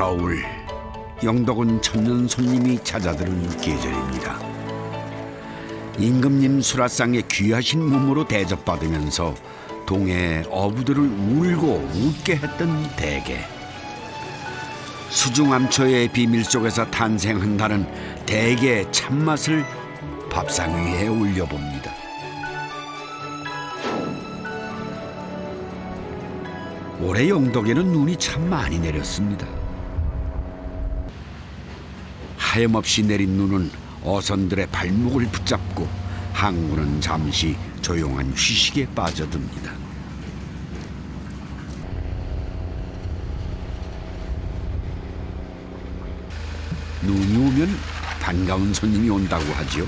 겨울, 영덕은 천년 손님이 찾아드는 계절입니다. 임금님 수라상에 귀하신 몸으로 대접받으면서 동해의 어부들을 울고 웃게 했던 대게. 수중암초의 비밀 속에서 탄생한다는 대게의 참맛을 밥상 위에 올려봅니다. 올해 영덕에는 눈이 참 많이 내렸습니다. 하염없이 내린 눈은 어선들의 발목을 붙잡고 항구는 잠시 조용한 휴식에 빠져듭니다. 눈이 오면 반가운 손님이 온다고 하죠.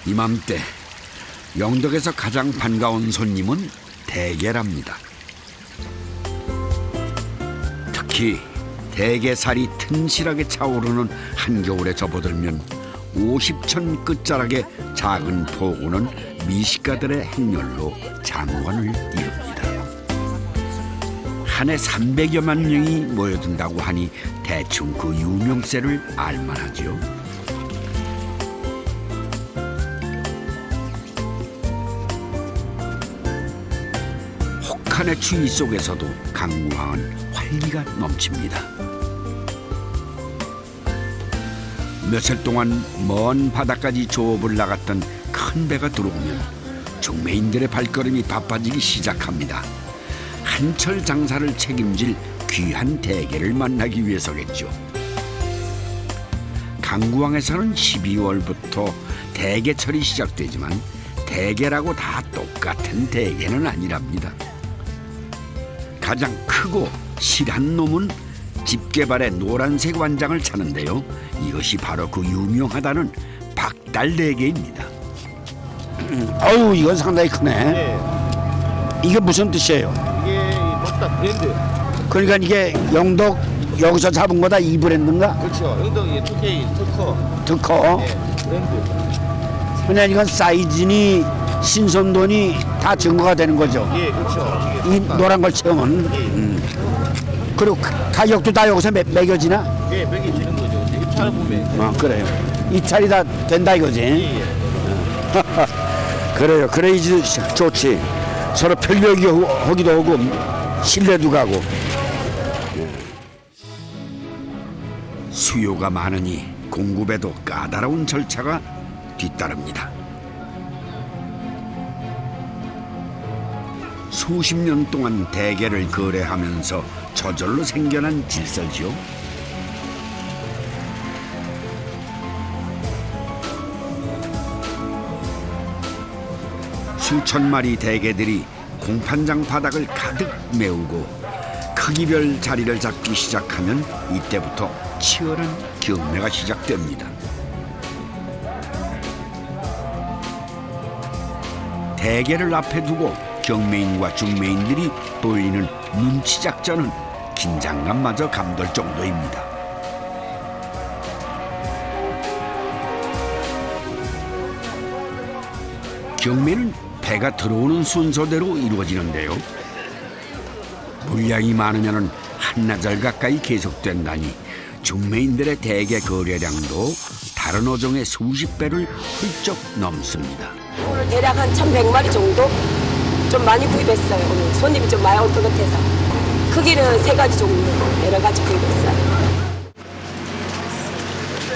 이맘때 영덕에서 가장 반가운 손님은 대게랍니다. 특히 대게살이 튼실하게 차오르는 한겨울에 접어들면 50천 끝자락의 작은 포구는 미식가들의 행렬로 장관을 이룹니다. 한 해 300여만 명이 모여든다고 하니 대충 그 유명세를 알만하죠. 혹한의 추위 속에서도 강구항은 활기가 넘칩니다. 며칠 동안 먼 바다까지 조업을 나갔던 큰 배가 들어오면 중매인들의 발걸음이 바빠지기 시작합니다. 한철 장사를 책임질 귀한 대게를 만나기 위해서겠죠. 강구항에서는 12월부터 대게철이 시작되지만 대게라고 다 똑같은 대게는 아니랍니다. 가장 크고 실한 놈은 집게발의 노란색 완장을 차는데요. 이것이 바로 그 유명하다는 박달대게입니다. 어우, 이건 상당히 크네. 네. 이게 무슨 뜻이에요? 이게 먹다 브랜드. 그러니까 이게 영덕 여기서 잡은 거다, 이 브랜드인가? 그렇죠. 영덕이 2K 특허. 특허. 네, 브랜드. 그냥 이건 사이즈니 신선도니 다 증거가 되는 거죠. 예, 그렇죠. 이 노란 걸 채우면. 예. 그리고 가격도 다 여기서 매겨지나? 예, 맥이 지는 거죠. 입찰을 보면. 그래요. 입찰이 다 된다 이거지. 예, 예. 그래요. 그래야지 좋지. 서로 편리하게 하기도 하고 신뢰도 가고. 수요가 많으니 공급에도 까다로운 절차가 뒤따릅니다. 수십 년 동안 대게를 거래하면서 저절로 생겨난 질서죠. 수천 마리 대게들이 공판장 바닥을 가득 메우고 크기별 자리를 잡기 시작하면 이때부터 치열한 경매가 시작됩니다. 대게를 앞에 두고 경매인과 중매인들이 벌이는 눈치 작전은 긴장감마저 감돌 정도입니다. 경매는 배가 들어오는 순서대로 이루어지는데요. 물량이 많으면 한나절 가까이 계속된다니 중매인들의 대게 거래량도 다른 어종의 수십 배를 훌쩍 넘습니다. 오늘 대략 한 1,100마리 정도 좀 많이 구입했어요. 오늘 손님이 좀 많이 올 것 같아서. 크기는 3가지 종류 여러 가지 구입했어요.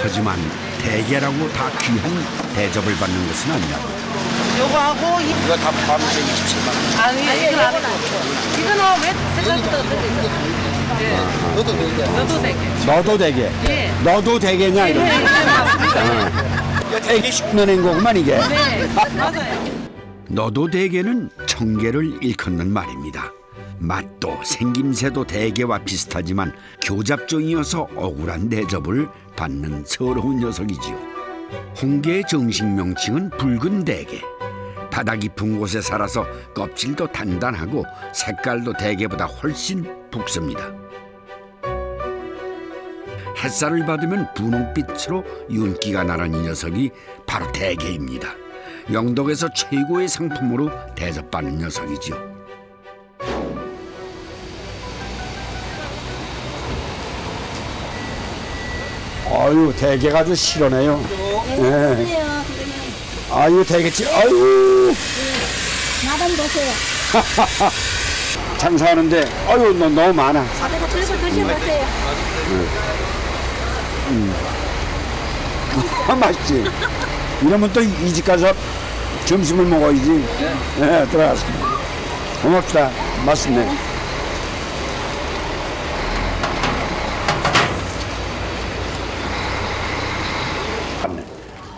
하지만 대게라고 다 귀한 대접을 받는 것은 아니랍니다. 요거하고 이거 다 포함해서 27만 원. 아니 이건 안 해요. 이거는 왜 색깔부터 틀리죠? 너도 되게. 너도 되게. 너도 대게. 예. 너도 대게냐 이런. 이거 되게 쉽. 낸 거구만 이게. 네, 맞아요. 너도 대게는 청개를 일컫는 말입니다. 맛도 생김새도 대게와 비슷하지만 교잡종이어서 억울한 대접을 받는 서러운 녀석이지요. 홍게의 정식 명칭은 붉은 대게. 바다 깊은 곳에 살아서 껍질도 단단하고 색깔도 대게보다 훨씬 붉습니다. 햇살을 받으면 분홍빛으로 윤기가 나는 이 녀석이 바로 대게입니다. 영덕에서 최고의 상품으로 대접받는 녀석이지요. 아유, 대게가 아주 실하네요. 네. 아유, 대게치, 아유. 나름 보세요. 장사하는데, 아유, 너무 많아. 그리고 드셔보세요. 맛있지? 이러면 또 이 집 가서 점심을 먹어야지. 네, 들어갔습니다. 고맙다. 맛있네.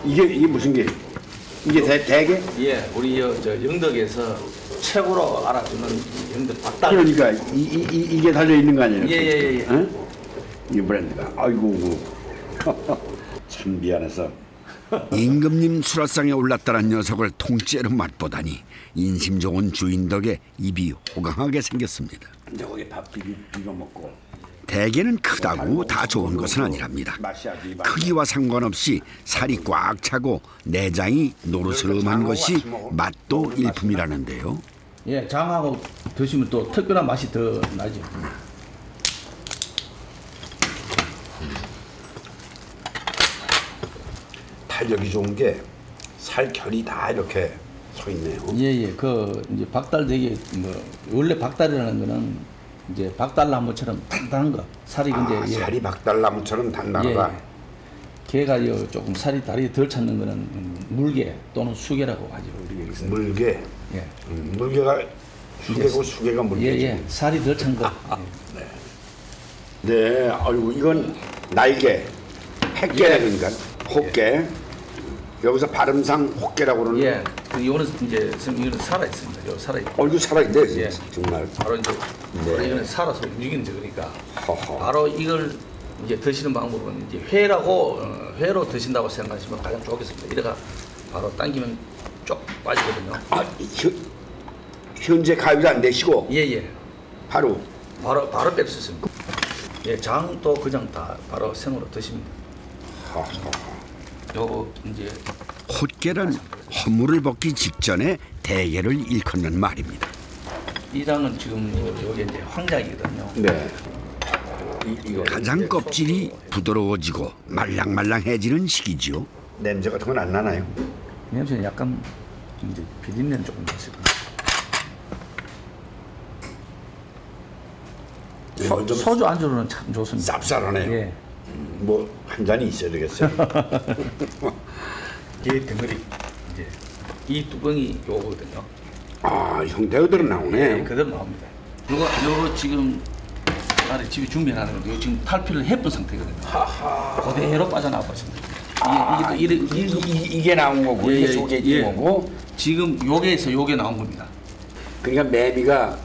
이게 무슨 게? 이게 대게? 예, 우리 저 영덕에서 최고로 알아주는 영덕 박달. 그러니까 이게 달려 있는 거 아니에요? 예. 응? 이 브랜드가. 아이고. 참 미안해서. 임금님 수라상에 올랐다는 녀석을 통째로 맛보다니 인심 좋은 주인 덕에 입이 호강하게 생겼습니다. 이제 거기 밥 비벼 먹고. 대게는 크다고 다 좋은 것은 아니랍니다. 크기와 상관없이 살이 꽉 차고 내장이 노르스름한 것이 맛도 일품이라는데요. 예, 장하고 드시면 또 특별한 맛이 더 나죠. 탄력이 좋은 게 살결이 다 이렇게 서 있네요. 예. 그 이제 박달대게 뭐 원래 박달이라는 거는 이제 박달나무처럼 단단한 거. 살이 근데 살이 박달나무처럼 단단하다. 예. 게가 조금 살이 다리 덜 찼는 거는 물게 또는 수게라고 하죠. 우리 여기서. 물게. 예. 물게가 수게고 수게가 물게지. 예. 살이 덜 찬 거. 네. 아이고 이건 날개. 햇게라니까. 호게. 여기서 발음상 호게라고 그러는. 예. 이거는 이제 이거는 살아 있습니다. 요 살아 있고. 얼굴 살아있네. 예. 정말. 바로 이제 이거는 살아서 움직이는 거니까. 허허. 바로 이걸 이제 드시는 방법은 이제 회로 드신다고 생각하시면 가장 좋겠습니다. 이래가 바로 당기면 쭉 빠지거든요. 현재 가위를 안 내시고. 예. 바로 뺄 수 있습니다. 예, 장도 그냥 다 바로 생으로 드십니다. 요 이제 헛개는 허물을 벗기 직전에 대게를 일컫는 말입니다. 이 장은 지금 여기 이제 황장이거든요. 네. 가장 껍질이 부드러워지고 말랑말랑해지는 시기지요. 냄새 같은 건 안 나나요? 냄새는 약간 이제 비린내는 조금 있을 거예요. 소주 안주로는 참 좋습니다. 쌉쌀하네요. 예. 뭐 한 잔이 있어야 되겠어요. 이 덩어리 이제 이 뚜껑이 요거거든요. 아, 형태가 그대로 나오네. 예, 그대로 나옵니다. 요거 지금 나를 집에 준비하는 건데 요 지금 탈피를 해본 상태거든요. 그대로 빠져나와 버립니다. 이게 나온 거고 이게 속에 있는 거고. 지금 요게에서 요게 나온 겁니다. 그러니까 매미가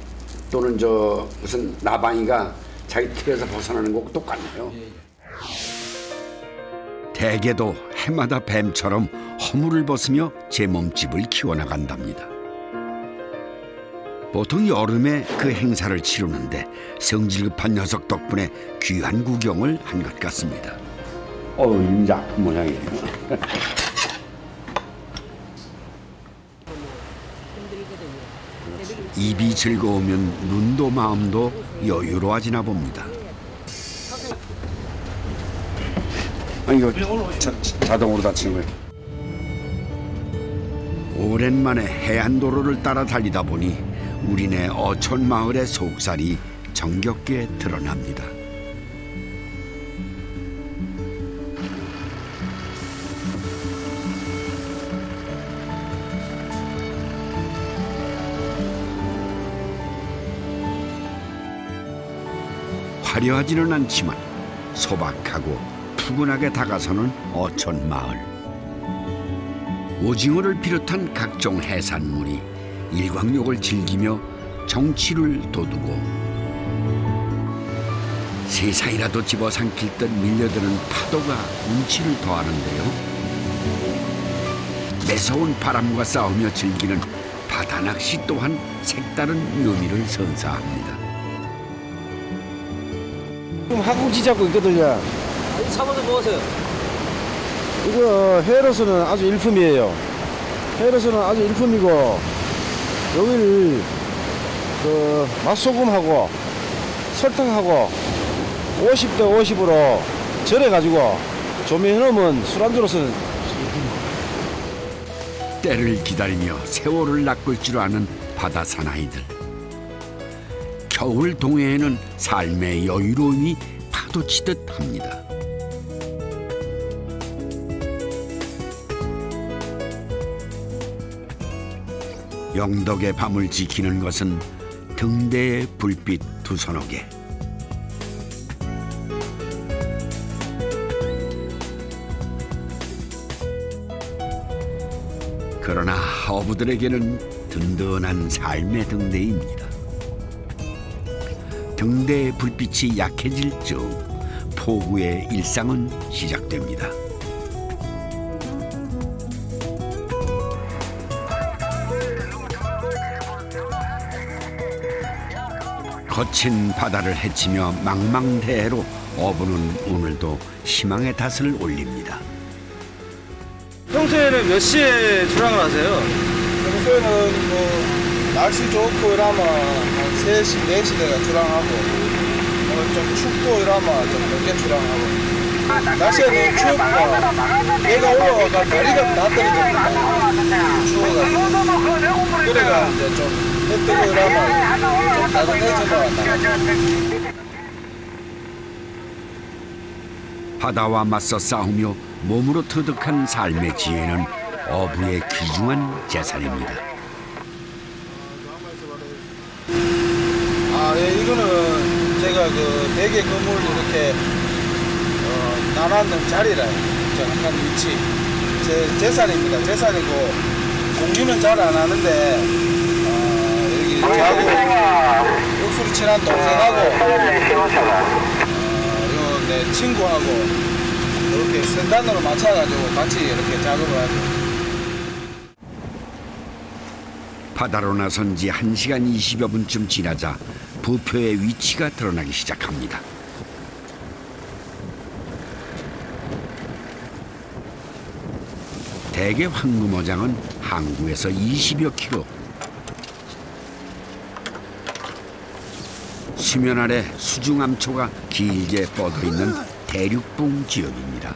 또는 저 무슨 나방이가 자기 틀에서 벗어나는 거고 똑같네요. 대게도 해마다 뱀처럼 허물을 벗으며 제 몸집을 키워나간답니다. 보통 여름에 그 행사를 치르는데 성질급한 녀석 덕분에 귀한 구경을 한 것 같습니다. 이제 아픈 모양이에요. 입이 즐거우면 눈도 마음도 여유로워지나 봅니다. 이거 자동으로 닫히는 거예요. 오랜만에 해안도로를 따라 달리다 보니 우리네 어촌 마을의 속살이 정겹게 드러납니다. 화려하지는 않지만 소박하고 푸근하게 다가서는 어촌 마을. 오징어를 비롯한 각종 해산물이 일광욕을 즐기며 정취를 돋우고 세상이라도 집어삼킬 듯 밀려드는 파도가 운치를 더하는데요. 매서운 바람과 싸우며 즐기는 바다낚시 또한 색다른 묘미를 선사합니다. 지금 하고 지자고 있거든요. 잡아서 먹으세요. 이거 회로서는 아주 일품이에요. 회로서는 아주 일품이고 여기를 그 맛소금하고 설탕하고 50대 50으로 절여가지고 조미해놓으면 술안주로서는 때를 기다리며 세월을 낚을 줄 아는 바다 사나이들. 겨울 동해에는 삶의 여유로움이 파도치듯 합니다. 영덕의 밤을 지키는 것은 등대의 불빛 두 서너 개. 그러나 어부들에게는 든든한 삶의 등대입니다. 등대의 불빛이 약해질 즈음 포구의 일상은 시작됩니다. 거친 바다를 헤치며 망망대해로 어부는 오늘도 희망의 닷을 올립니다. 평소에는 몇 시에 출항을 하세요? 평소에는 뭐 날씨 좋고 이러면 한 3시, 4시 내가 출항하고 좀 춥고 이러면 좀 늦게 출항하고 날씨가 너무 추우니까 배가 올라와가 다리가 다 떨어졌는데 추워가지고 그래가 이제 좀 해 뜨고 이러면 좀 따뜻해져서 나가죠. 바다와 맞서 싸우며 몸으로 터득한 삶의 지혜는 어부의 귀중한 재산입니다. 예, 이거는 제가 그 대게 그물 이렇게 나눠놓는 자리라 정확한 위치 제 재산입니다. 재산이고 공유는 잘 안 하는데 여기 저하고 육수를 친한 동생하고 요 내 친구하고 이렇게 선단으로 맞춰가지고 같이 이렇게 작업을 하죠. 바다로 나선 지 1시간 20여 분쯤 지나자 부표의 위치가 드러나기 시작합니다. 대게 황금어장은 항구에서 20여 킬로. 수면 아래 수중암초가 길게 뻗어 있는 대륙봉 지역입니다.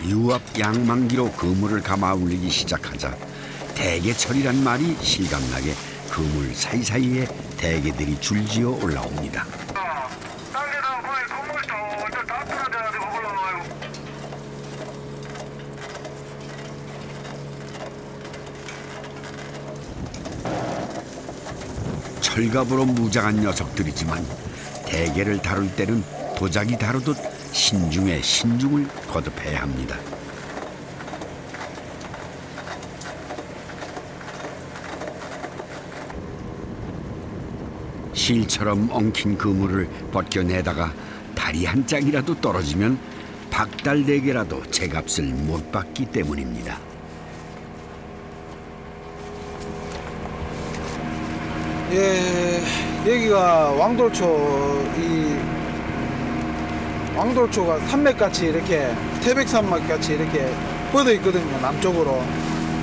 유압 양만기로 그물을 감아 올리기 시작하자 대게철이란 말이 실감나게 그물 사이사이에 대게들이 줄지어 올라옵니다. 철갑으로 무장한 녀석들이지만 대게를 다룰 때는 도자기 다루듯 신중에 신중을 거듭해야 합니다. 실처럼 엉킨 그물을 벗겨내다가 다리 한 짝이라도 떨어지면 박달대게라도 제값을 못 받기 때문입니다. 예, 여기가 왕돌초, 왕돌초가 산맥같이 이렇게 태백산맥같이 이렇게 뻗어 있거든요, 남쪽으로.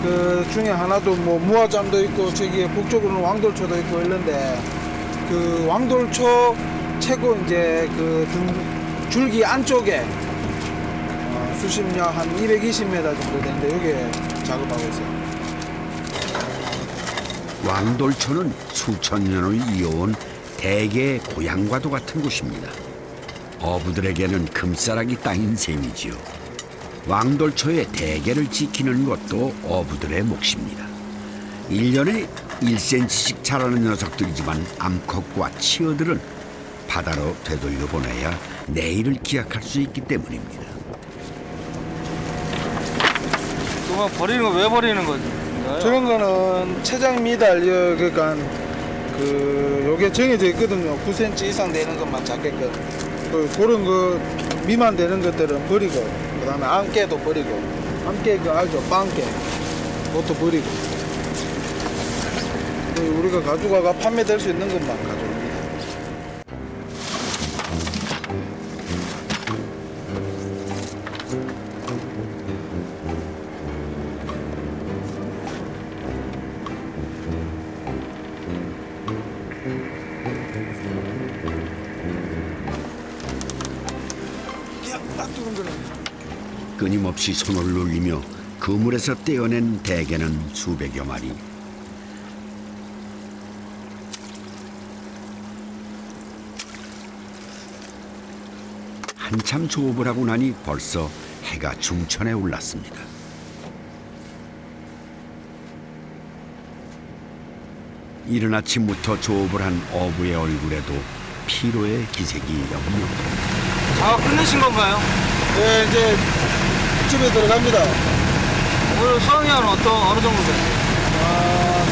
그 중에 하나도 뭐 무화잠도 있고 저기 북쪽으로는 왕돌초도 있고 이런데 그 왕돌초 최고 이제 그 줄기 안쪽에 수심력 한 220m 정도 되는데 여기에 작업하고 있어요. 왕돌초는 수천 년을 이어온 대게의 고향과도 같은 곳입니다. 어부들에게는 금싸라기 땅인 셈이지요. 왕돌초의 대게를 지키는 것도 어부들의 몫입니다. 1년에 1cm씩 자라는 녀석들이지만 암컷과 치어들은 바다로 되돌려보내야 내일을 기약할 수 있기 때문입니다. 그거 버리는 거 왜 버리는 거지? 저런 거는 체장 미달, 그러니까 그 요게 정해져 있거든요. 9cm 이상 되는 것만 잡게끔. 그런 거 미만 되는 것들은 버리고, 그다음에 안깨도 버리고, 안깨 그 알죠? 빵깨, 그것도 버리고. 우리가 가져가가 판매될 수 있는 것만 가져옵니다. 끊임없이 손을 놀리며 그물에서 떼어낸 대게는 수백여 마리. 한참 조업을 하고 나니 벌써 해가 중천에 올랐습니다. 이른 아침부터 조업을 한 어부의 얼굴에도 피로의 기색이 역력합니다. 작업 끝내신 건가요? 네, 이제 집에 들어갑니다. 오늘 수확량은 어느 정도 돼요?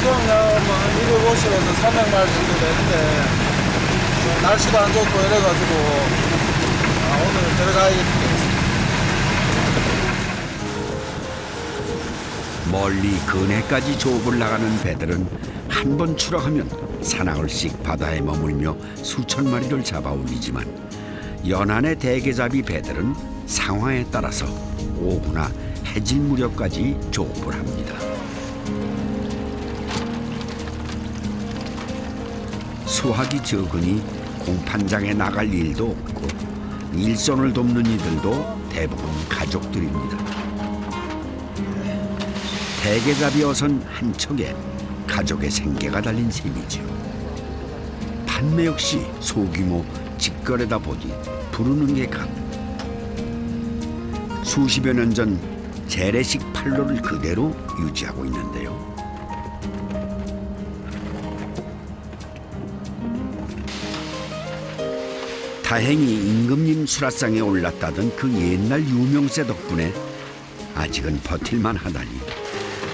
수확량은 250에서 300마리 정도 되는데 날씨도 안 좋고 이래가지고 오늘 들어가야겠습니다. 멀리 근해까지 조업을 나가는 배들은 한 번 출항하면 사나흘씩 바다에 머물며 수천 마리를 잡아 올리지만 연안의 대게잡이 배들은 상황에 따라서 오후나 해질 무렵까지 조업을 합니다. 수확이 적으니 공판장에 나갈 일도 없고 일손을 돕는 이들도 대부분 가족들입니다. 대게잡이 어선 한 척에 가족의 생계가 달린 셈이죠. 판매 역시 소규모 직거래다 보니 부르는 게 값. 수십여 년 전 재래식 판로를 그대로 유지하고 있는데요. 다행히 임금님 수라상에 올랐다던 그 옛날 유명세 덕분에 아직은 버틸만 하다니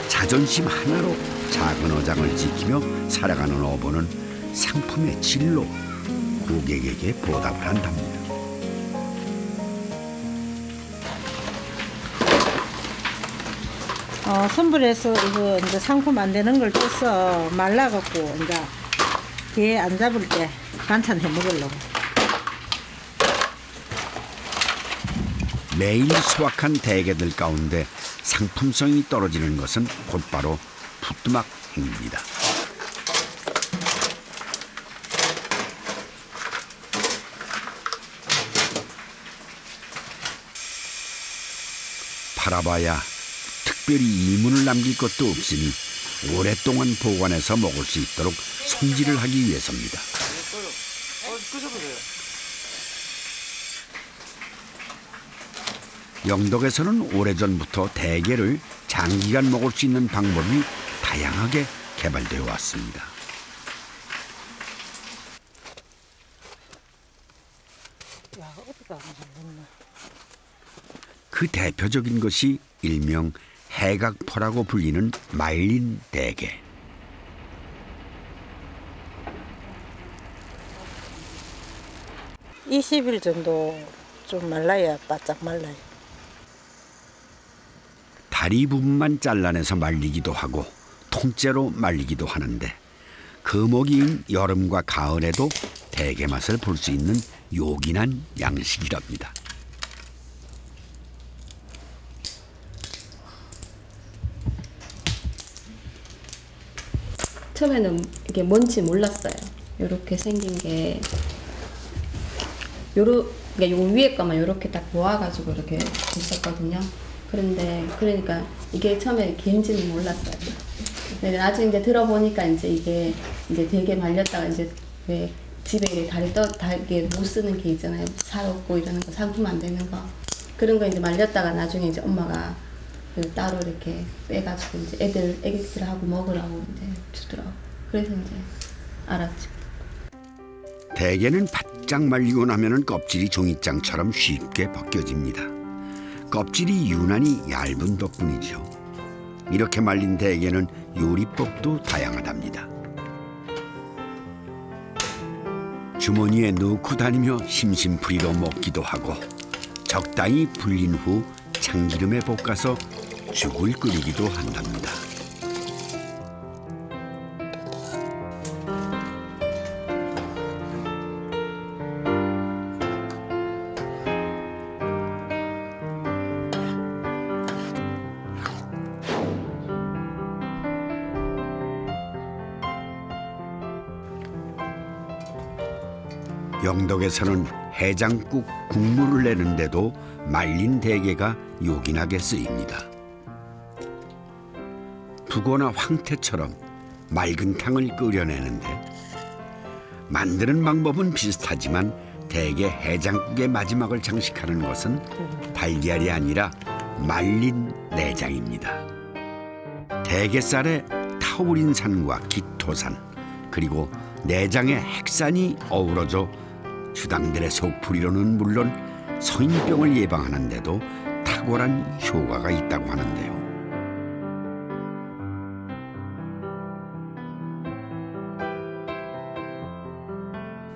자존심 하나로 작은 어장을 지키며 살아가는 어부는 상품의 질로 고객에게 보답을 한답니다. 선불해서 이거 이제 상품 안 되는 걸 떼서 말라갖고 이제 게 안 잡을 때 반찬 해 먹으려고. 매일 수확한 대게들 가운데 상품성이 떨어지는 것은 곧바로 부뚜막 행위입니다. 팔아봐야 특별히 이문을 남길 것도 없으니 오랫동안 보관해서 먹을 수 있도록 손질을 하기 위해서입니다. 영덕에서는 오래전부터 대게를 장기간 먹을 수 있는 방법이 다양하게 개발되어 왔습니다. 그 대표적인 것이 일명 해각포라고 불리는 말린 대게. (20일) 정도 좀 말라야 바짝 말라요. 다리 부분만 잘라내서 말리기도 하고 통째로 말리기도 하는데 거목이인 여름과 가을에도 대게 맛을 볼 수 있는 요긴한 양식이랍니다. 처음에는 이게 뭔지 몰랐어요. 이렇게 생긴 게 그러니까 요 위에 거만 이렇게 딱 모아가지고 이렇게 있었거든요. 그러니까 이게 처음에 개인지는 몰랐어요. 근데 나중에 이제 들어보니까 이게 되게 말렸다가 이제 왜 집에 다리 달게 못 쓰는 게 있잖아요. 살 없고 이러는 거, 상품 안 되는 거. 그런 거 이제 말렸다가 나중에 이제 엄마가 따로 이렇게 빼가지고 이제 애기들하고 먹으라고 이제 주더라고. 그래서 이제 알았죠. 대게는 바짝 말리고 나면은 껍질이 종이장처럼 쉽게 벗겨집니다. 껍질이 유난히 얇은 덕분이죠. 이렇게 말린 대게는 요리법도 다양하답니다. 주머니에 넣고 다니며 심심풀이로 먹기도 하고 적당히 불린 후 참기름에 볶아서 죽을 끓이기도 한답니다. 영덕에서는 해장국 국물을 내는데도 말린 대게가 요긴하게 쓰입니다. 북어나 황태처럼 맑은 탕을 끓여내는데 만드는 방법은 비슷하지만 대게 해장국의 마지막을 장식하는 것은 달걀이 아니라 말린 내장입니다. 대게살에 타우린산과 기토산 그리고 내장의 핵산이 어우러져 주당들의 속풀이로는 물론 성인병을 예방하는 데도 탁월한 효과가 있다고 하는데요.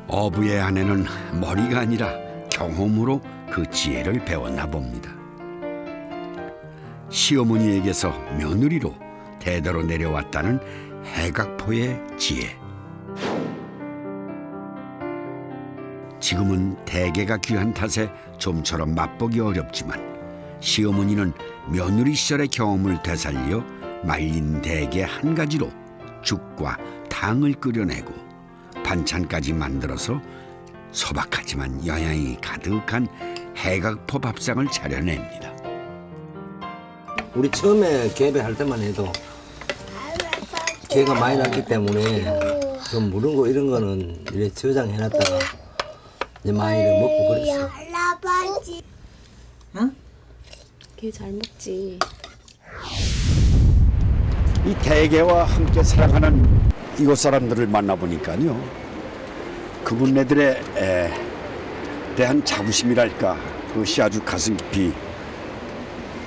어부의 아내는 머리가 아니라 경험으로 그 지혜를 배웠나 봅니다. 시어머니에게서 며느리로 대대로 내려왔다는 해각포의 지혜. 지금은 대게가 귀한 탓에 좀처럼 맛보기 어렵지만 시어머니는 며느리 시절의 경험을 되살려 말린 대게 한 가지로 죽과 탕을 끓여내고 반찬까지 만들어서 소박하지만 영양이 가득한 해각포 밥상을 차려냅니다. 우리 처음에 개배할 때만 해도 개가 많이 났기 때문에 좀 무른 거 이런 거는 이렇게 저장해놨다가 이제 많이 먹고 그랬어. 응? 개 잘 먹지. 이 대게와 함께 살아가는 이곳 사람들을 만나보니까요. 그분네들에 대한 자부심이랄까 그것이 아주 가슴 깊이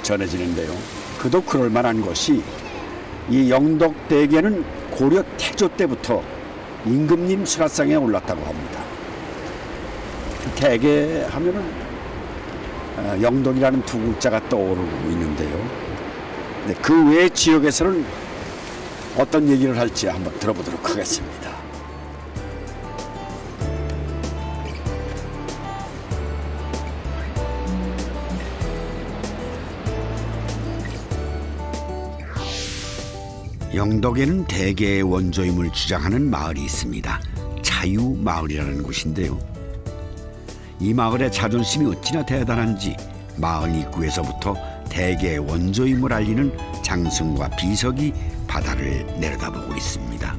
전해지는데요. 그도 그럴 만한 것이 이 영덕대게는 고려 태조 때부터 임금님 수라상에 올랐다고 합니다. 대게 하면은 영덕이라는 두 글자가 떠오르고 있는데요. 그 외 지역에서는 어떤 얘기를 할지 한번 들어보도록 하겠습니다. 영덕에는 대게의 원조임을 주장하는 마을이 있습니다. 차유마을이라는 곳인데요. 이 마을의 자존심이 어찌나 대단한지 마을 입구에서부터 대게의 원조임을 알리는 장승과 비석이 바다를 내려다보고 있습니다.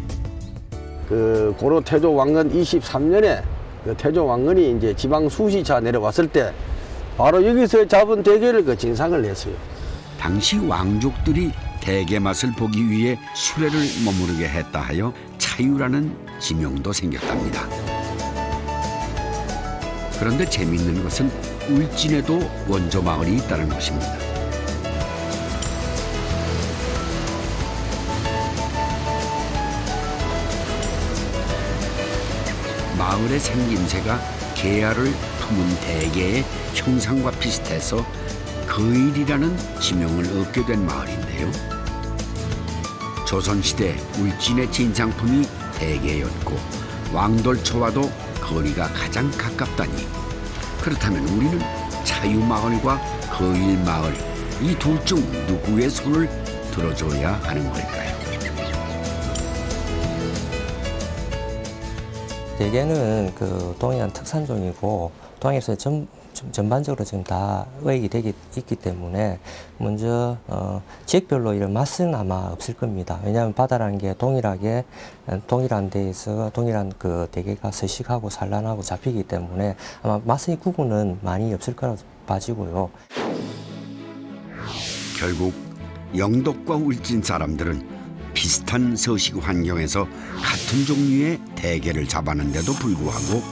그 고려 태조 왕건 23년에 그 태조 왕건이 이제 지방 수시차 내려왔을 때 바로 여기서 잡은 대게를 그 진상을 냈어요. 당시 왕족들이 대게 맛을 보기 위해 수레를 머무르게 했다 하여 차유라는 지명도 생겼답니다. 그런데 재미있는 것은 울진에도 원조 마을이 있다는 것입니다. 마을의 생김새가 게알을 품은 대게의 형상과 비슷해서 거일이라는 지명을 얻게 된 마을인데요. 조선시대 울진의 진상품이 대게였고 왕돌초와도 거리가 가장 가깝다니 그렇다면 우리는 차유마을과 거일마을 이 둘 중 누구의 손을 들어줘야 하는 걸까요? 대게는 그 동해안 특산종이고 동해에서 전반적으로 지금 다 어획이 있기 때문에 먼저 지역별로 이런 맛은 아마 없을 겁니다. 왜냐하면 바다라는 게 동일한 데에서 동일한 그 대게가 서식하고 산란하고 잡히기 때문에 아마 맛의 구분은 많이 없을 거라고 봐지고요. 결국 영덕과 울진 사람들은 비슷한 서식 환경에서 같은 종류의 대게를 잡았는데도 불구하고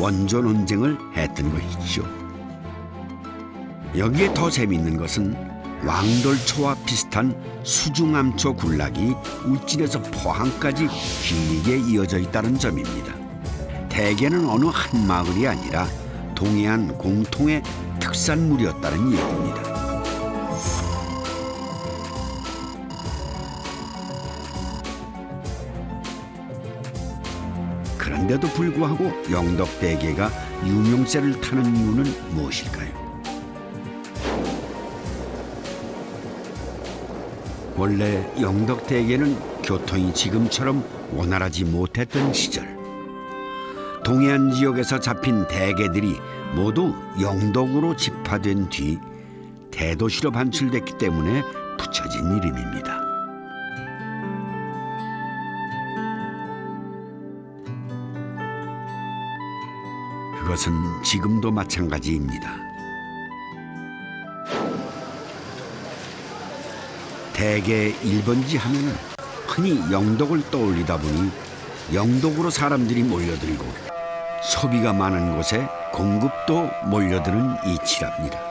원조 논쟁을 했던 것이죠. 여기에 더 재미있는 것은 왕돌초와 비슷한 수중암초 군락이 울진에서 포항까지 길게 이어져 있다는 점입니다. 대게는 어느 한 마을이 아니라 동해안 공통의 특산물이었다는 얘기입니다. 그런데도 불구하고 영덕대게가 유명세를 타는 이유는 무엇일까요? 원래 영덕대게는 교통이 지금처럼 원활하지 못했던 시절 동해안 지역에서 잡힌 대게들이 모두 영덕으로 집화된 뒤 대도시로 반출됐기 때문에 붙여진 이름입니다. 그것은 지금도 마찬가지입니다. 대게 1번지 하면은 흔히 영덕을 떠올리다 보니 영덕으로 사람들이 몰려들고 소비가 많은 곳에 공급도 몰려드는 이치랍니다.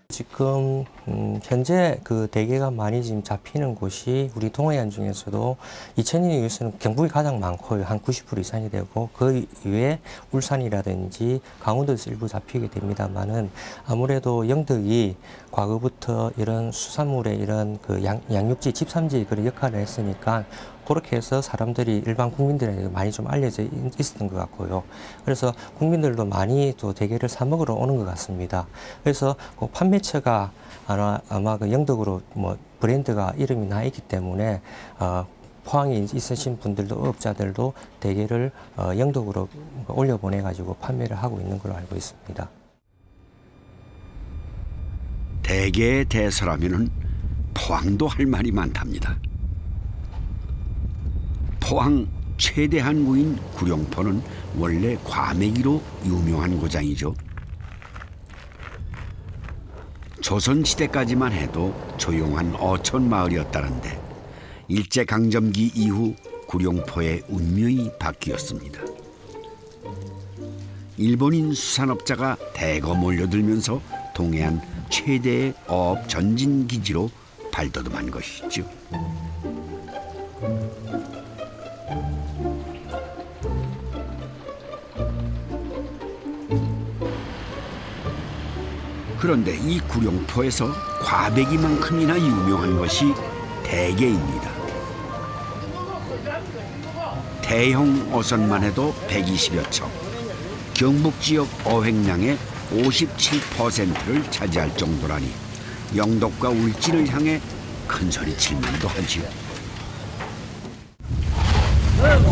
지금 현재 그 대게가 많이 지금 잡히는 곳이 우리 동해안 중에서도 2002년에서는 경북이 가장 많고요. 한 90% 이상이 되고 그 이외에 울산이라든지 강원도에서 일부 잡히게 됩니다만은 아무래도 영덕이 과거부터 이런 수산물의 이런 그 양육지, 집산지 그런 역할을 했으니까 그렇게 해서 사람들이 일반 국민들에게 많이 좀 알려져 있었던 것 같고요. 그래서 국민들도 많이 또 대게를 사 먹으러 오는 것 같습니다. 그래서 그 판매처가 아마 그 영덕으로 뭐 브랜드가 이름이 나 있기 때문에 포항에 있으신 분들도 어업자들도 대게를 영덕으로 올려 보내 가지고 판매를 하고 있는 걸로 알고 있습니다. 대게의 대서라면은 포항도 할 말이 많답니다. 포항 최대 항구인 구룡포는 원래 과메기로 유명한 고장이죠. 조선시대까지만 해도 조용한 어촌 마을이었다는데 일제강점기 이후 구룡포의 운명이 바뀌었습니다. 일본인 수산업자가 대거 몰려들면서 동해안 최대의 어업 전진 기지로 발돋움한 것이죠. 그런데 이 구룡포에서 과배기만큼이나 유명한 것이 대게입니다. 대형 어선만 해도 120여 척, 경북 지역 어획량의 57%를 차지할 정도라니 영덕과 울진을 향해 큰 소리 칠만도 하지요.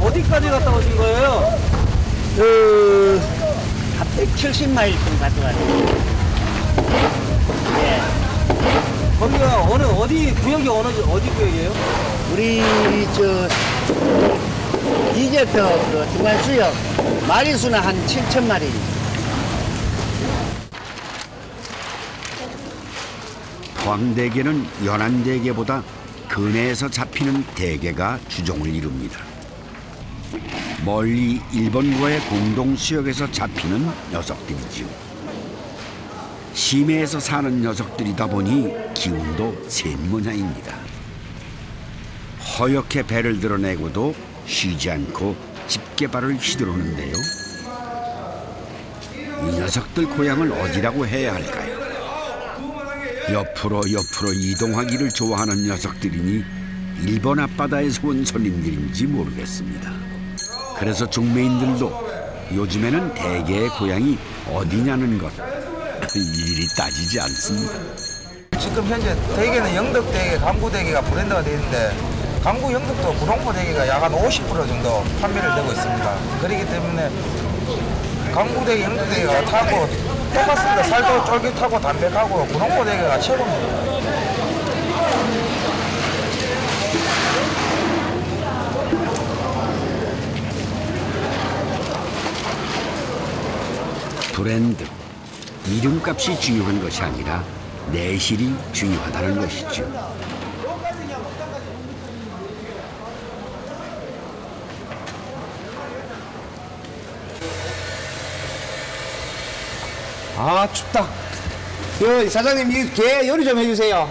어디까지 갔다 오신 거예요? 170마일 좀 가져가요. 예. 거기가 어디 구역이 어디 구역이에요? 우리 이제부터 그 중간수역 마리수는 한 7,000마리. 포항대게는 연안대게보다 근해에서 잡히는 대게가 주종을 이룹니다. 멀리 일본과의 공동수역에서 잡히는 녀석들이지요. 심해에서 사는 녀석들이다 보니 기운도 센 모양입니다. 허옇게 배를 드러내고도 쉬지 않고 집게발을 휘두르는데요. 이 녀석들 고향을 어디라고 해야 할까요? 옆으로 이동하기를 좋아하는 녀석들이니 일본 앞바다에서 온 손님들인지 모르겠습니다. 그래서 중매인들도 요즘에는 대게의 고향이 어디냐는 것 일일이 따지지 않습니다. 지금 현재 대게는 영덕대게, 강구대게가 브랜드가 되어 있는데 강구 영덕도 구룡포대게가 약 한 50% 정도 판매를 되고 있습니다. 그렇기 때문에 강구대게, 영덕대게가 타고 똑같습니다. 살도 쫄깃하고 담백하고 구룡포대게가 최고입니다. 브랜드, 이름값이 중요한 것이 아니라 내실이 중요하다는 것이죠. 아 춥다. 사장님 이 게 요리 좀 해주세요.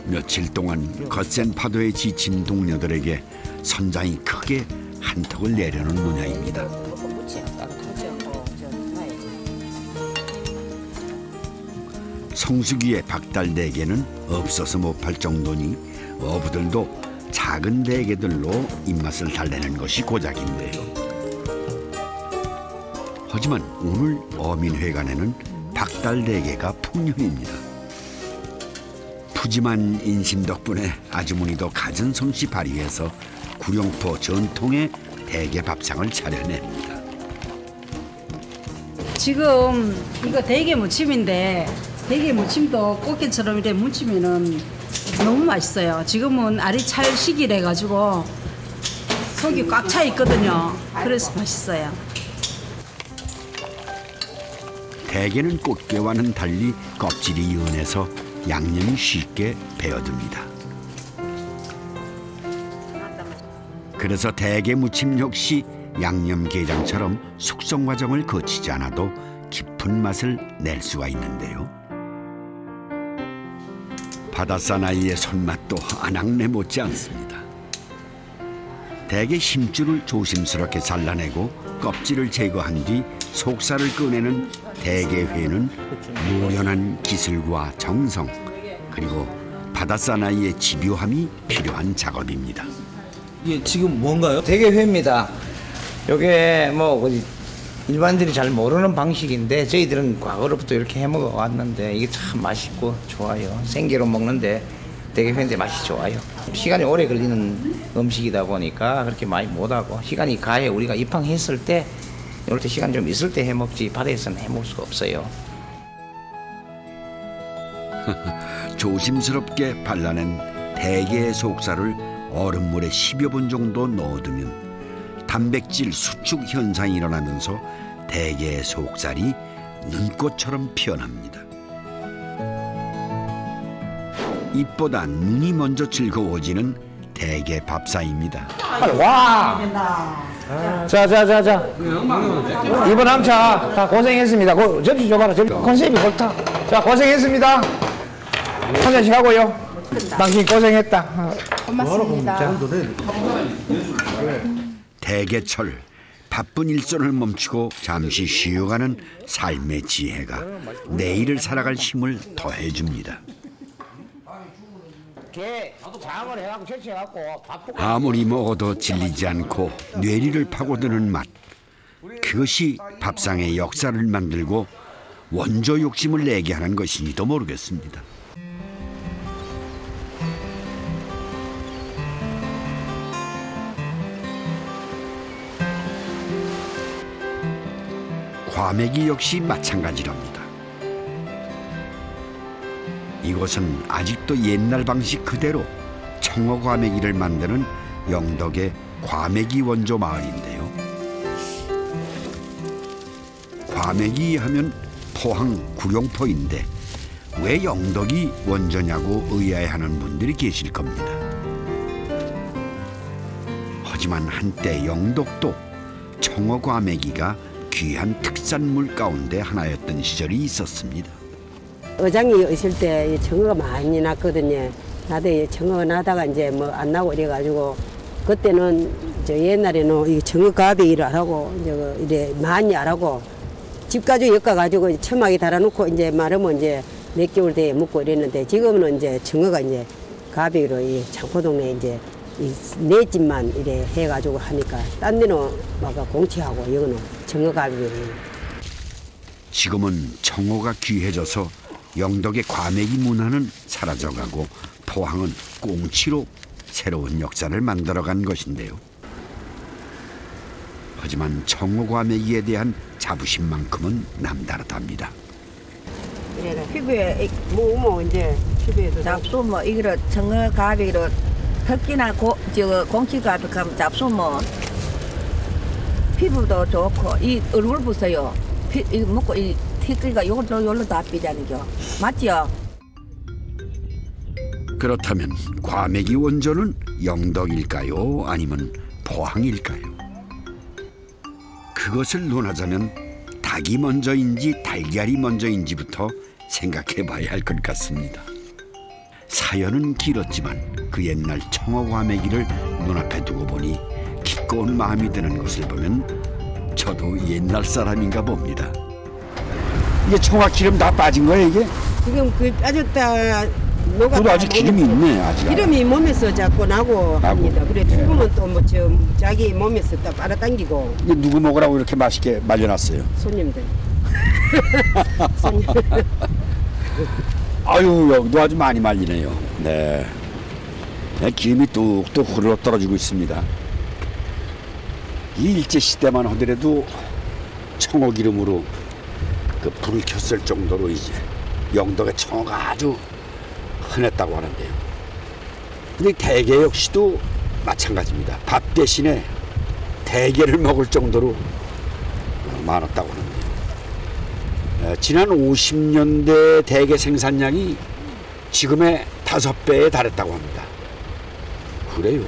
며칠 동안 거센 파도에 지친 동료들에게 선장이 크게 한턱을 내려는 모양입니다. 성수기의 박달대게는 없어서 못 팔 정도니 어부들도 작은 대게들로 입맛을 달래는 것이 고작인데요. 하지만 오늘 어민회관에는 박달대게가 풍년입니다. 푸짐한 인심 덕분에 아주머니도 갖은 솜씨 발휘해서 구룡포 전통의 대게 밥상을 차려냅니다. 지금 이거 대게 무침인데 대게 무침도 꽃게처럼 이렇게 무치면은 너무 맛있어요. 지금은 알이 찰 시기래 가지고 속이 꽉 차 있거든요. 그래서 맛있어요. 대게는 꽃게와는 달리 껍질이 연해서 양념이 쉽게 배어듭니다. 그래서 대게 무침 역시 양념게장처럼 숙성 과정을 거치지 않아도 깊은 맛을 낼 수가 있는데요. 바다사나이의 손맛도 안악내 못지 않습니다. 대게 힘줄을 조심스럽게 잘라내고 껍질을 제거한 뒤 속살을 꺼내는 대게회는 노련한 기술과 정성 그리고 바다사나이의 집요함이 필요한 작업입니다. 이게 지금 뭔가요? 대게회입니다. 요게 뭐 일반인들이 잘 모르는 방식인데 저희들은 과거로부터 이렇게 해 먹어 왔는데 이게 참 맛있고 좋아요. 생게로 먹는데 대게회인데 맛이 좋아요. 시간이 오래 걸리는 음식이다 보니까 그렇게 많이 못하고 시간이 가해 우리가 입항했을 때 이럴 때 시간 좀 있을 때 해 먹지 바다에서는 해 먹을 수가 없어요. 조심스럽게 발라낸 대게의 속살을 얼음물에 10여 분 정도 넣어두면 단백질 수축 현상이 일어나면서 대게의 속살이 눈꽃처럼 피어납니다. 입보다 눈이 먼저 즐거워지는 대게 밥상입니다. 와! 자. 이번 함차 다 고생했습니다. 접시 줘봐라. 컨셉이 좋다. 자, 고생했습니다. 한 잔씩 하고요. 당신 고생했다. 고맙습니다. 대게철, 바쁜 일선을 멈추고 잠시 쉬어가는 삶의 지혜가 내일을 살아갈 힘을 더해줍니다. 아무리 먹어도 질리지 않고 뇌리를 파고드는 맛. 그것이 밥상의 역사를 만들고 원조 욕심을 내게 하는 것인지도 모르겠습니다. 과메기 역시 마찬가지랍니다. 이곳은 아직도 옛날 방식 그대로 청어 과메기를 만드는 영덕의 과메기 원조 마을인데요. 과메기 하면 포항 구룡포인데 왜 영덕이 원조냐고 의아해하는 분들이 계실 겁니다. 하지만 한때 영덕도 청어 과메기가 귀한 특산물 가운데 하나였던 시절이 있었습니다. 어장이 있을 때 청어가 많이 났거든요. 나도 청어 나다가 이제 뭐 안 나고 이래가지고 그때는 저 옛날에는 이 청어 가비를 하라고 이래 많이 하라고 집까지 엮어가지고 처막에 달아놓고 이제 마르면 이제 몇 개월 뒤에 먹고 이랬는데 지금은 이제 청어가 이제 가비로 이 장포동네 이제 네 집만 이래 해가지고 하니까 딴 데는 막 공치하고 여기는 청어 가비로. 지금은 청어가 귀해져서 영덕의 과메기 문화는 사라져가고 포항은 꽁치로 새로운 역사를 만들어간 것인데요. 하지만 청어 과메기에 대한 자부심만큼은 남다르답니다. 피부에 뭐 이제 피부에도 잡수 뭐 이거 청어 가비로 특히나 공치가비 가면 잡수 뭐 피부도 좋고 이 얼굴 보세요. 이거 먹고 이 티끌가 요걸로 다 삐자는겨. 맞지요? 그렇다면 과메기 원조는 영덕일까요? 아니면 포항일까요? 그것을 논하자면 닭이 먼저인지 달걀이 먼저인지부터 생각해 봐야 할 것 같습니다. 사연은 길었지만 그 옛날 청어 과메기를 눈앞에 두고 보니 기꺼운 마음이 드는 것을 보면 저도 옛날 사람인가 봅니다. 이게 청어 기름 다 빠진 거예요, 이게? 지금 그 빠졌다 녹았다. 그래도 아직 기름이 있네, 아직. 기름이 몸에서 자꾸 나고 합니다. 그래 죽으면 또 뭐 자기 몸에서 또 빨아당기고. 이게 누구 먹으라고 이렇게 맛있게 말려놨어요? 손님들. 아유, 여기도 아주 많이 말리네요. 네. 기름이 뚝뚝 흐르러 떨어지고 있습니다. 이 일제시대만 하더라도 청어기름으로 그 불을 켰을 정도로 이제 영덕의 청어가 아주 흔했다고 하는데요. 근데 대게 역시도 마찬가지입니다. 밥 대신에 대게를 먹을 정도로 많았다고 하는데요. 지난 50년대 대게 생산량이 지금의 5배에 달했다고 합니다. 그래요.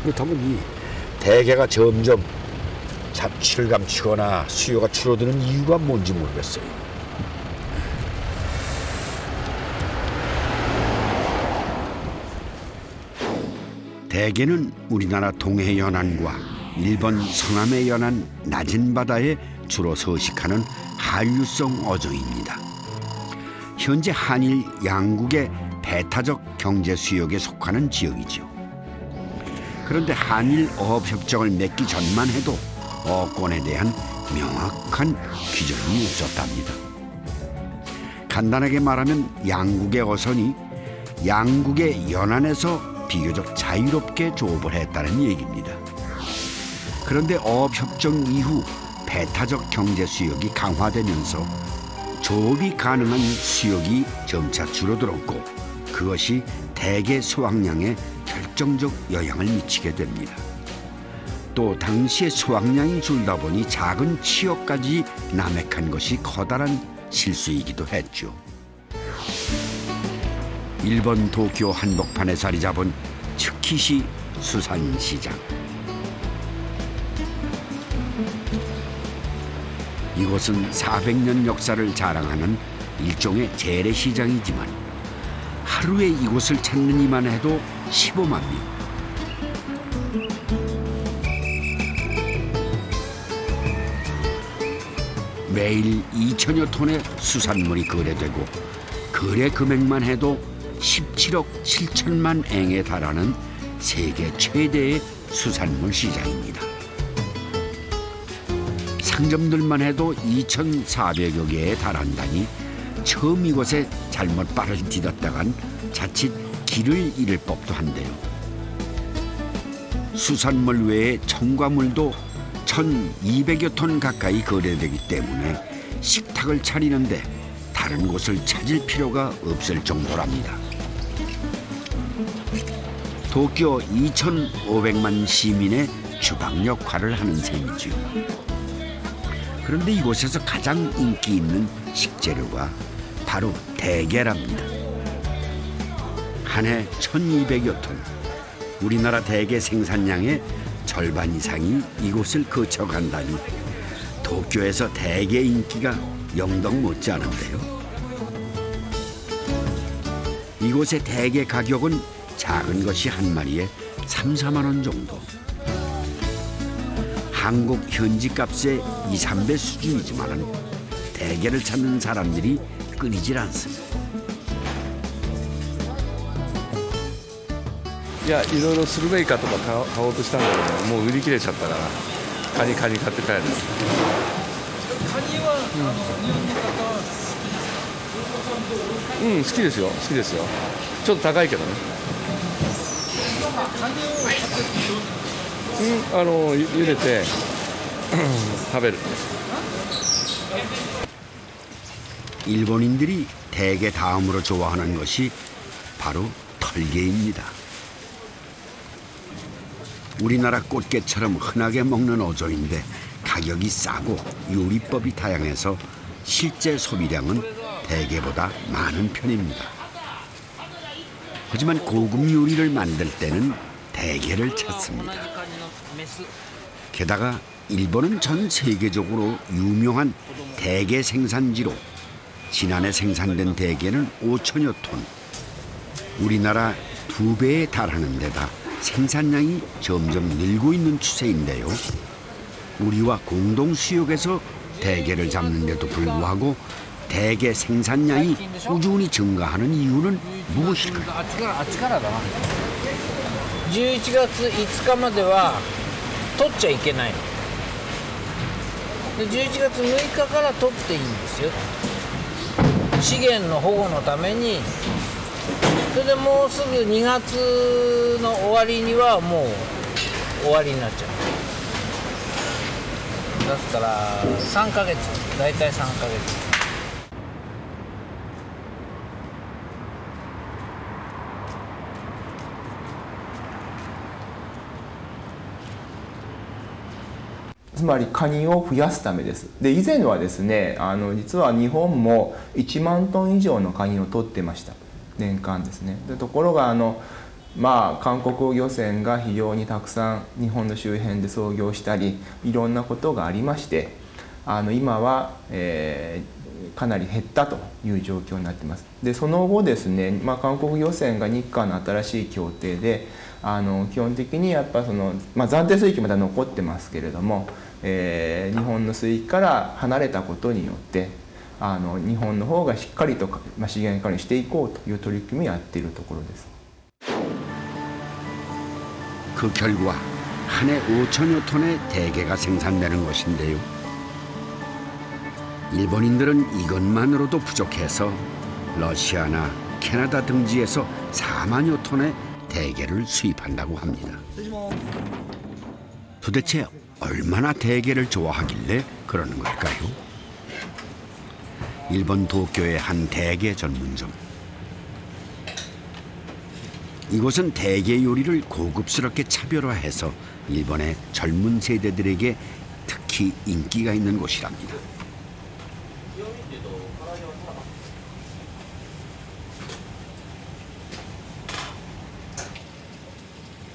그렇다면 이 대게가 점점 잡취를 감추거나 수요가 줄어드는 이유가 뭔지 모르겠어요. 대게는 우리나라 동해 연안과 일본 서남해 연안 낮은 바다에 주로 서식하는 한류성 어종입니다. 현재 한일 양국의 배타적 경제 수역에 속하는 지역이죠. 그런데 한일 어업협정을 맺기 전만 해도 어권에 대한 명확한 규정이 없었답니다. 간단하게 말하면 양국의 어선이 양국의 연안에서 비교적 자유롭게 조업을 했다는 얘기입니다. 그런데 어업협정 이후 배타적 경제 수역이 강화되면서 조업이 가능한 수역이 점차 줄어들었고 그것이 대게 수확량에 결정적 영향을 미치게 됩니다. 또 당시에 수확량이 줄다 보니 작은 취역까지 남획한 것이 커다란 실수이기도 했죠. 일본 도쿄 한복판에 자리 잡은 츠키시 수산시장. 이곳은 400년 역사를 자랑하는 일종의 재래시장이지만 하루에 이곳을 찾는 이만 해도 15만 명. 매일 2천여 톤의 수산물이 거래되고 거래 금액만 해도 17억 7천만 앵에 달하는 세계 최대의 수산물 시장입니다. 상점들만 해도 2,400여 개에 달한다니 처음 이곳에 잘못 발을 디뎠다간 자칫 길을 잃을 법도 한데요. 수산물 외에 첨가물도 1,200여 톤 가까이 거래되기 때문에 식탁을 차리는데 다른 곳을 찾을 필요가 없을 정도랍니다. 도쿄 2,500만 시민의 주방 역할을 하는 셈이죠. 그런데 이곳에서 가장 인기 있는 식재료가 바로 대게랍니다. 한 해 1,200여 톤. 우리나라 대게 생산량의 절반 이상이 이곳을 거쳐간다니 도쿄에서 대게 인기가 영덕 못지않은데요. 이곳의 대게 가격은 작은 것이 한 마리에 3, 4만 원 정도. 한국 현지 값의 2, 3배 수준이지만 대게를 찾는 사람들이 끊이질 않습니다. いや、いろいろスルメイカとか買おうとしたんだけど、もう売り切れちゃったからカニ買って帰る。カニは、日本の方好きですよ。好きですよ。ちょっと高いけどね。カニを買って茹でて食べる。 일본인들이 대게 다음으로 좋아하는 것이 바로 털개입니다. 우리나라 꽃게처럼 흔하게 먹는 어종인데 가격이 싸고 요리법이 다양해서 실제 소비량은 대게보다 많은 편입니다. 하지만 고급 요리를 만들 때는 대게를 찾습니다. 게다가 일본은 전 세계적으로 유명한 대게 생산지로 지난해 생산된 대게는 5천여 톤. 우리나라 2배에 달하는 데다 생산량이 점점 늘고 있는 추세인데요. 우리와 공동 수역에서 대게를 잡는데도 불구하고 대게 생산량이 꾸준히 증가하는 이유는 무엇일까요? 11月5日までは取っちゃいけないの。で11月6日から取っていいんですよ。資源の保護のために。それでもうすぐ2月の終わりにはもう終わりになっちゃう。だったら3ヶ月、大体3ヶ月。つまりカニを増やすためです。で以前はですね実は日本も1万トン以上のカニを取ってました、年間ですね。でところが韓国漁船が非常にたくさん日本の周辺で操業したりいろんなことがありまして今は、かなり減ったという状況になっています。でその後ですね、韓国漁船が日韓の新しい協定で基本的にやっぱ暫定水域までは残ってますけれども、日本の水域から離れたことによって日本の方がしっかりと資源管理していこうという取り組みをやっているところです。 그 결과 한 해 5천여 톤의 대게가 생산되는 것인데요. 일본인들은 이것만으로도 부족해서 러시아나 캐나다 등지에서 4만여 톤의 대게를 수입한다고 합니다. 도대체 얼마나 대게를 좋아하길래 그러는 걸까요? 일본 도쿄의 한 대게 전문점. 이곳은 대게 요리를 고급스럽게 차별화해서 일본의 젊은 세대들에게 특히 인기가 있는 곳이랍니다.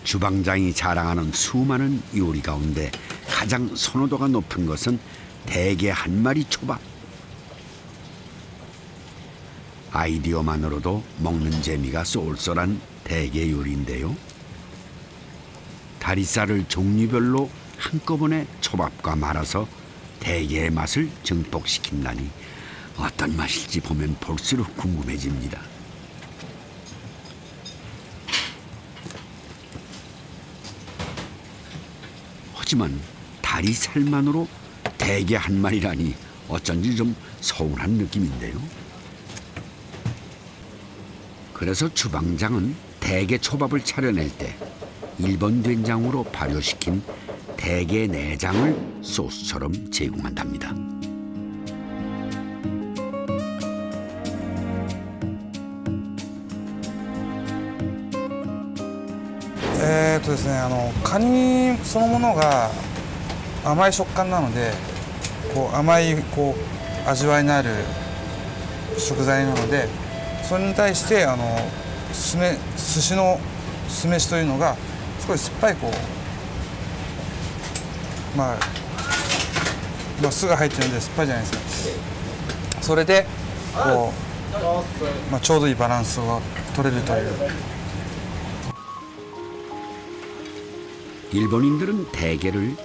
주방장이 자랑하는 수많은 요리 가운데 가장 선호도가 높은 것은 대게 한 마리 초밥. 아이디어만으로도 먹는 재미가 쏠쏠한 대게 요리인데요. 다리살을 종류별로 한꺼번에 초밥과 말아서 대게의 맛을 증폭시킨다니 어떤 맛일지 보면 볼수록 궁금해집니다. 하지만 다리살만으로 대게 한 마리라니 어쩐지 좀 서운한 느낌인데요. 그래서 주방장은 대게 초밥을 차려낼 때 일본 된장으로 발효시킨 대게 내장을 소스처럼 제공한답니다. ですね、カニそのものが甘い食感なので甘い味わいのある食材なのでそれに対して寿司の酢飯というのが少し酸っぱい酢が入ってるので酸っぱいじゃないですか。それでちょうどいいバランスが取れるという。 일본인들은 대게를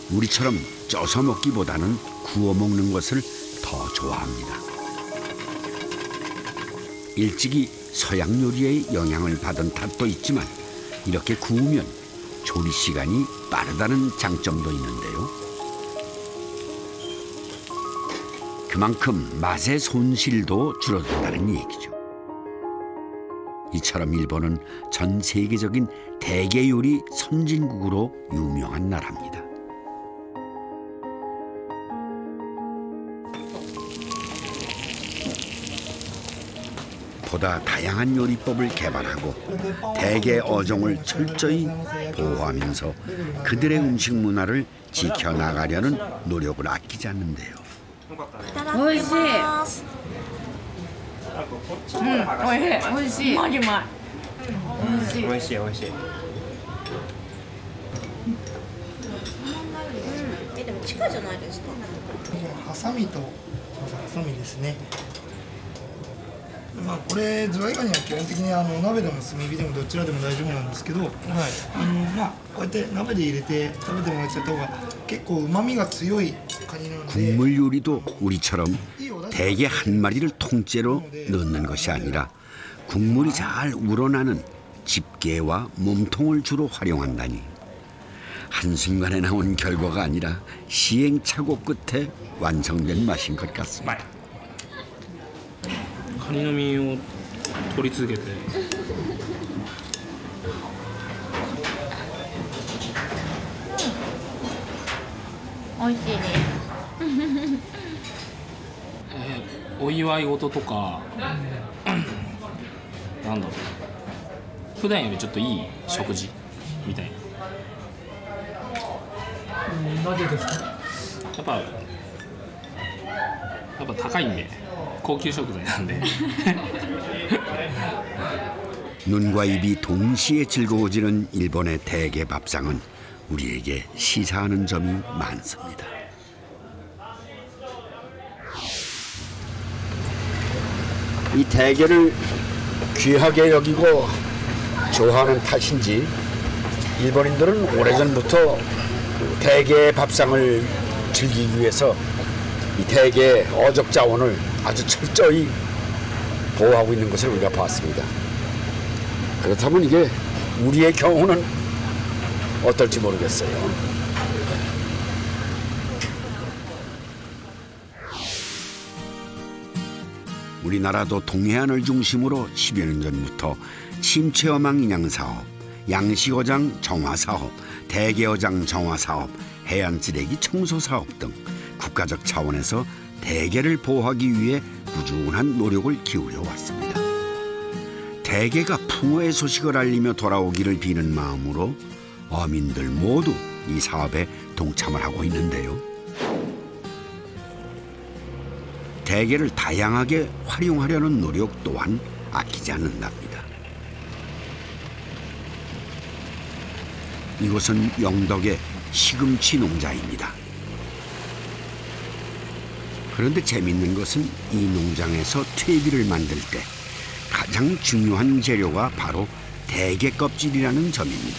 우리처럼 쪄서 먹기보다는 구워 먹는 것을 더 좋아합니다. 일찍이 서양 요리의 영향을 받은 탓도 있지만 이렇게 구우면 조리 시간이 빠르다는 장점도 있는데요. 그만큼 맛의 손실도 줄어든다는 얘기죠. 이처럼 일본은 전 세계적인 대게 요리 선진국으로 유명한 나라입니다. 보다 다양한 요리법을 개발하고 대게 어종을 철저히 보호하면서 그들의 음식 문화를 지켜나가려는 노력을 아끼지 않는데요. おいしい。おいしい。マジうまい。おいしい。おいしい。でも地下じゃないですか。ハサミとハサミですね。これズワイガニは基本的に鍋でも炭火でもどちらでも大丈夫なんですけど、こうやって鍋で入れて食べてもらっちゃった方が結構旨味が強いカニなので。 국물 요리도 우리처럼 대게 한 마리를 통째로 넣는 것이 아니라 국물이 잘 우러나는 집게와 몸통을 주로 활용한다니 한순간에 나온 결과가 아니라 시행착오 끝에 완성된 맛인 것 같습니다. カニの身を取り続けて美味しいですお祝い事とかなんだろう普段よりちょっといい食事みたいな。なぜですか？やっぱ高いんで高級食材なんで눈과 입이 동시에 즐거워지는 일본의 대게 밥상은 우리에게 시사하는 점이 많습니다. 이 대게를 귀하게 여기고 좋아하는 탓인지 일본인들은 오래전부터 그 대게 밥상을 즐기기 위해서 이 대게 어적 자원을 아주 철저히 보호하고 있는 것을 우리가 봤습니다. 그렇다면 이게 우리의 경우는 어떨지 모르겠어요. 우리나라도 동해안을 중심으로 10여 년 전부터 침체어망 인양사업, 양식어장 정화사업, 대게어장 정화사업, 해안쓰레기 청소사업 등 국가적 차원에서 대게를 보호하기 위해 꾸준한 노력을 기울여 왔습니다. 대게가 풍어의 소식을 알리며 돌아오기를 비는 마음으로 어민들 모두 이 사업에 동참을 하고 있는데요. 대게를 다양하게 활용하려는 노력 또한 아끼지 않는답니다. 이곳은 영덕의 시금치 농장입니다. 그런데 재밌는 것은 이 농장에서 퇴비를 만들 때 가장 중요한 재료가 바로 대게 껍질이라는 점입니다.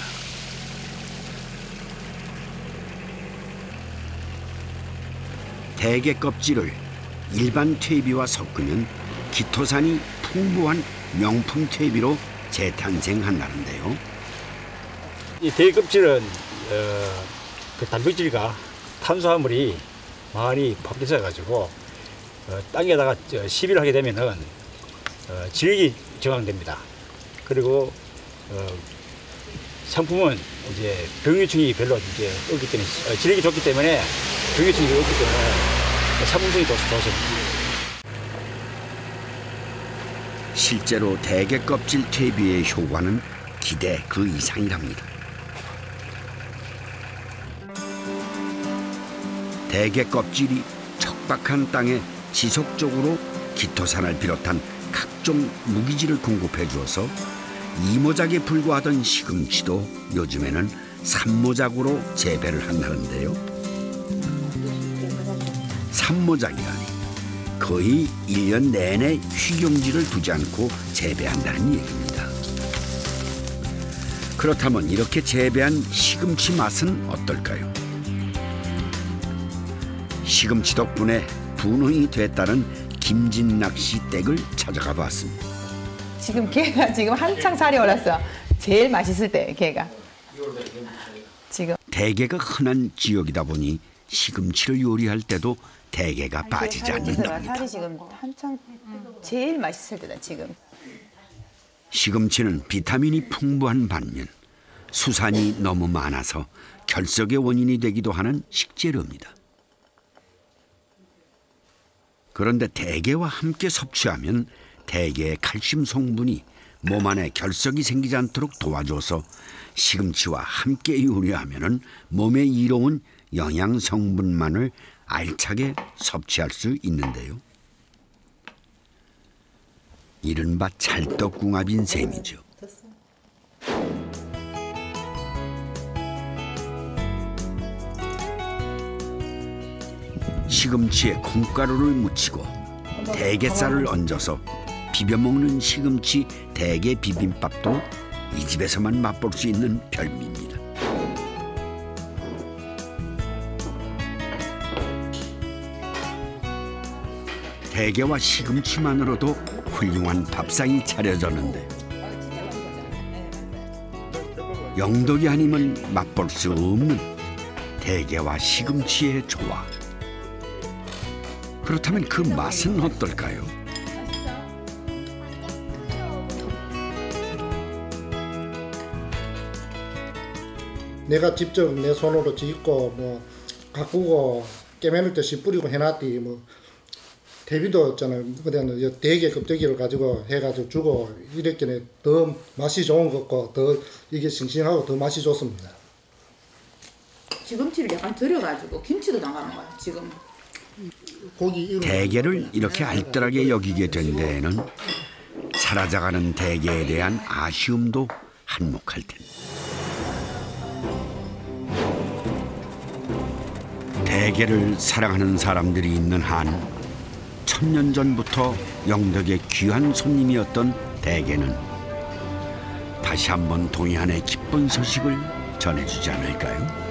대게 껍질을 일반 퇴비와 섞으면 기토산이 풍부한 명품 퇴비로 재탄생한다는데요. 이 대게 껍질은 그 단백질과 탄수화물이 많이 포함되어 가지고 땅에다가 시비를 하게 되면은 질이 저항됩니다. 그리고 상품은 이제 병유충이 별로 이제 없기 때문에 질이 좋기 때문에 병유충이 없기 때문에 상품성이 좋습니다. 실제로 대게 껍질 퇴비의 효과는 기대 그 이상이랍니다. 대게 껍질이 척박한 땅에 지속적으로 기토산을 비롯한 각종 무기질을 공급해 주어서 이모작에 불과하던 시금치도 요즘에는 삼모작으로 재배를 한다는데요. 삼모작이라니 거의 1년 내내 휴경지를 두지 않고 재배한다는 얘기입니다. 그렇다면 이렇게 재배한 시금치 맛은 어떨까요? 시금치 덕분에 분홍이 됐다는 김진락 씨 댁을 찾아가 봤습니다. 지금 게가 지금 한창 살이 올랐어. 제일 맛있을 때 게가. 지금 대게가 흔한 지역이다 보니 시금치를 요리할 때도 대게가 빠지지 않는답니다. 살이 지금 한창 제일 맛있을 때다 지금. 시금치는 비타민이 풍부한 반면 수산이 너무 많아서 결석의 원인이 되기도 하는 식재료입니다. 그런데 대게와 함께 섭취하면 대게의 칼슘 성분이 몸 안에 결석이 생기지 않도록 도와줘서 시금치와 함께 요리하면 몸에 이로운 영양 성분만을 알차게 섭취할 수 있는데요. 이른바 찰떡궁합인 셈이죠. 시금치에 콩가루를 묻히고 대게살을 얹어서 비벼 먹는 시금치 대게 비빔밥도 이 집에서만 맛볼 수 있는 별미입니다. 대게와 시금치만으로도 훌륭한 밥상이 차려졌는데 영덕이 아니면 맛볼 수 없는 대게와 시금치의 조화. 그렇다면 그 맛은 어떨까요? 내가 직접 내 손으로 짓고 뭐 가꾸고 깨매는 듯이 뿌리고 해놨디 뭐 대비도 있잖아요. 그다음에 대게 껍데기를 가지고 해가지고 주고 이렇게 더 맛이 좋은 것 같고 더 이게 싱싱하고 더 맛이 좋습니다. 시금치를 약간 절여가지고 김치도 담가는 거야 지금. 대게를 이렇게 알뜰하게 여기게 된 데에는 사라져가는 대게에 대한 아쉬움도 한몫할 텐데. 대게를 사랑하는 사람들이 있는 한 천년 전부터 영덕의 귀한 손님이었던 대게는 다시 한번 동해안의 기쁜 소식을 전해주지 않을까요?